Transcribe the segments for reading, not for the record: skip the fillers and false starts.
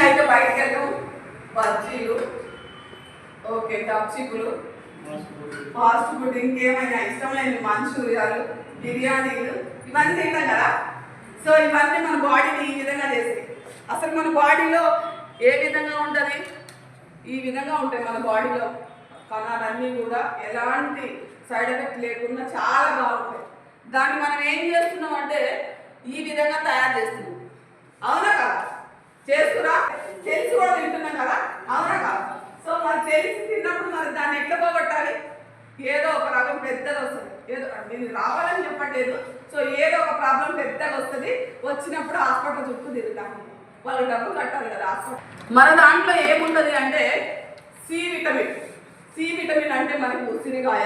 అయితే బయటకు వెళ్తాం, బజ్జీలు, ఓకే కప్చికులు, ఫాస్ట్ ఫుడ్, ఇంకేమైనా ఇష్టం లేని మంచూరియాలు, బిర్యానీలు ఇవన్నీ తింటాం కదా. సో ఇవన్నీ మన బాడీని ఈ విధంగా చేస్తాయి. అసలు మన బాడీలో ఏ విధంగా ఉంటుంది, ఈ విధంగా ఉంటాయి మన బాడీలో కణాలన్నీ కూడా ఎలాంటి సైడ్ ఎఫెక్ట్ లేకుండా చాలా బాగుంటాయి. దాన్ని మనం ఏం చేస్తున్నాం అంటే ఈ విధంగా తయారు చేస్తున్నాం. అవునా కదా? చేస్తురా? తెలిసి కూడా తింటున్నాం కదా, అవునా కదా? సో మరి తెలిసి తిన్నప్పుడు మరి దాన్ని ఎట్లా పోగొట్టాలి? ఏదో ఒక రకం పెద్దది వస్తుంది, ఏదో నేను రావాలని చెప్పట్లేదు. సో ఏదో ఒక ప్రాబ్లం పెద్దగా వస్తుంది, వచ్చినప్పుడు హాస్పిటల్ చుట్టూ తిరుగుతాము, వాళ్ళు డబ్బులు కట్టాలి కదా హాస్పిటల్. మన దాంట్లో ఏముంటుంది అంటే సి విటమిన్. సి విటమిన్ అంటే మనకి ఉసిరికాయ,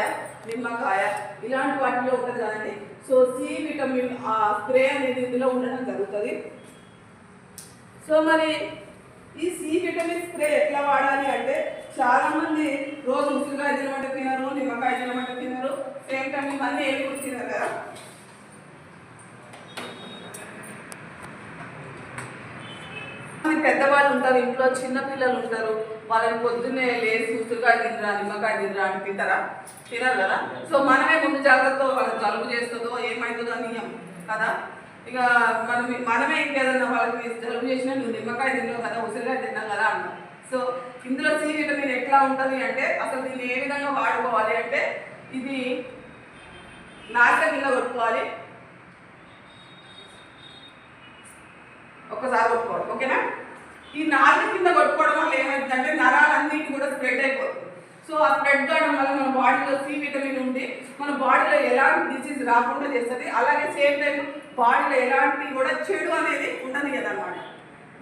నిమ్మకాయ ఇలాంటి వాటిలో ఉంటుంది కదండి. సో సి విటమిన్ ఆ స్ప్రే అనేది ఇందులో ఉండడం జరుగుతుంది. సో మరి ఈ సి విటమిన్ స్ప్రే ఎట్లా వాడాలి అంటే చాలామంది రోజు ఉసిరికాయ తినమంటే తినరు, నిమ్మకాయ తినమంటే తినరు, సేమ్ టైం ఇవన్నీ ఏమి కూడా తినరు కదా. పెద్దవాళ్ళు ఉంటారు, ఇంట్లో చిన్నపిల్లలు ఉంటారు, వాళ్ళని పొద్దున్నే లేచి ఉసిరికాయ తినరా, నిమ్మకాయ తినరా అంటే తింటారా? తినరు కదా. సో మనమే ముందు జాగ్రత్తతో వాళ్ళకి జలుబు చేస్తుందో ఏమవుతుందో అని కదా. ఇక మనమే ఇంకేదన్నా వాళ్ళకి జలుబు చేసినా నువ్వు నిమ్మకాయ తిన్నావు కదా, ఉసిరికాయ తిన్నావు కదా అంటాం. సో ఇందులో సి విటమిన్ ఎట్లా ఉంటుంది అంటే అసలు దీన్ని ఏ విధంగా వాడుకోవాలి అంటే ఇది నాలుక కింద కొట్టుకోవాలి, ఒక్కసారి కొట్టుకోవాలి, ఓకేనా? ఈ నాలుక కింద కొట్టుకోవడం వల్ల ఏమవుతుందంటే నరాలన్నిటి కూడా స్ప్రెడ్ అయిపోతుంది. సో ఆ స్ప్రెడ్ కావడం వల్ల మన బాడీలో సి విటమిన్ ఉండి మన బాడీలో ఎలాంటి డిసీజ్ రాకుండా చేస్తుంది. అలాగే సేమ్ టైం బాడీలో ఎలాంటి కూడా చెడు అనేది ఉండదు కదనమాట.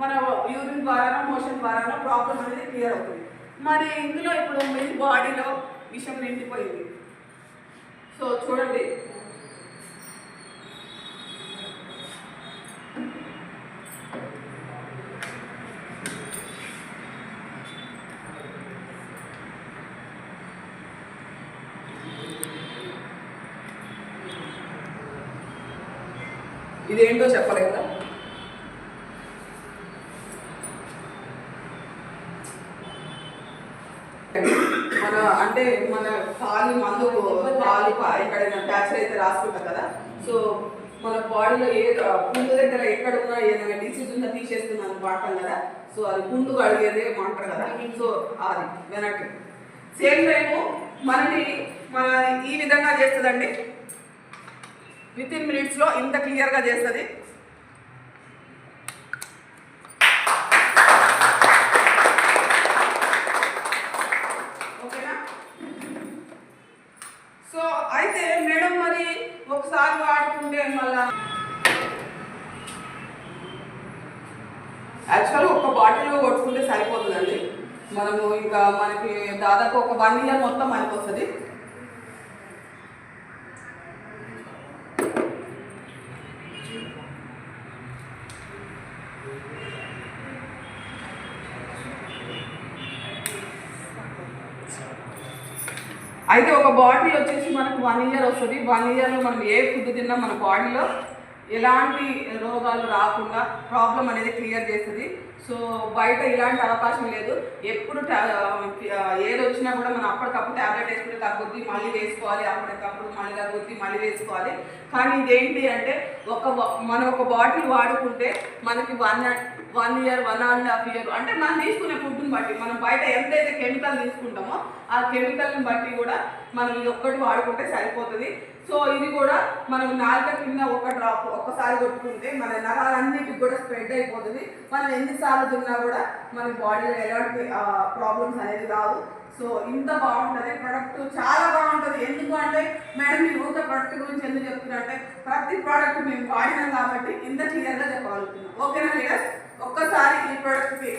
మన యూరిన్ ద్వారా మోషన్ ద్వారా ప్రాబ్లం అనేది క్లియర్ అవుతుంది. మరి ఇందులో ఇప్పుడు మీ బాడీలో విషం నిండిపోయింది. సో చూడండి, ఇదేంటో చెప్పలేదా? మన అంటే మన కాలు మందు కాలు ఎక్కడైనా ప్యాచర్ అయితే రాసుకుంటాం కదా. సో మన బాడీలో ఏ పుండు దగ్గర ఎక్కడ ఉన్నా ఏదైనా డిసీజ్ ఉందా తీసేస్తున్నాను వాడతాం కదా. సో అది పుండు కడిగేది అంటారు కదా. సో అది వెనక్కి సేమ్ టైము మన ఈ విధంగా చేస్తుందండి. వితిన్ మినిట్స్లో ఇంత క్లియర్గా చేస్తుంది. ఓకేనా? సో అయితే మేడం మరి ఒకసారి వాడుకుంటే మళ్ళా యాక్చువల్గా ఒక బాటిల్లో కొట్టుకుంటే సరిపోతుందండి. మనము ఇంకా మనకి దాదాపు ఒక 1 year మొత్తం మనకి వస్తుంది. అయితే ఒక బాటిల్ వచ్చేసి మనకు 1 year వస్తుంది. 1 yearలో మనం ఏ ఫుడ్ తిన్నా మన బాడీలో ఎలాంటి రోగాలు రాకుండా ప్రాబ్లం అనేది క్లియర్ చేస్తుంది. సో బయట ఇలాంటి అవకాశం లేదు. ఎప్పుడు ఏది వచ్చినా కూడా మనం అప్పటికప్పుడు ట్యాబ్లెట్ వేసుకుంటే తగ్గుద్ది, మళ్ళీ వేసుకోవాలి, అప్పటికప్పుడు మళ్ళీ తగ్గుద్ది, మళ్ళీ వేసుకోవాలి. కానీ ఇదేంటి అంటే మనం ఒక బాటిల్ వాడుకుంటే మనకి 1 year 1.5 year అంటే మనం తీసుకునే ఫుడ్ని బట్టి మనం బయట ఎంతైతే కెమికల్ తీసుకుంటామో ఆ కెమికల్ని బట్టి కూడా మనం ఇది ఒక్కటి వాడుకుంటే సరిపోతుంది. సో ఇది కూడా మనం నాలుక కింద ఒక డ్రాప్ ఒక్కసారి కొట్టుకుంటే మన నరాలన్నిటికి కూడా స్ప్రెడ్ అయిపోతుంది. మనం ఎన్నిసార్లు తిన్నా కూడా మన బాడీలో ఎలాంటి ప్రాబ్లమ్స్ అనేది రావు. సో ఇంత బాగుంటుంది ప్రొడక్ట్, చాలా బాగుంటుంది. ఎందుకు అంటే మేడం మీరు ఊరికే ప్రొడక్ట్ గురించి ఎందుకు చెప్తున్నా అంటే ప్రతి ప్రోడక్ట్ మేము వాడినాం కాబట్టి ఇంత క్లియర్గా చెప్పగలుగుతున్నాం. ఓకేనా లీడర్స్? ఒక్కసారి ఈ ప్రోడక్ట్కి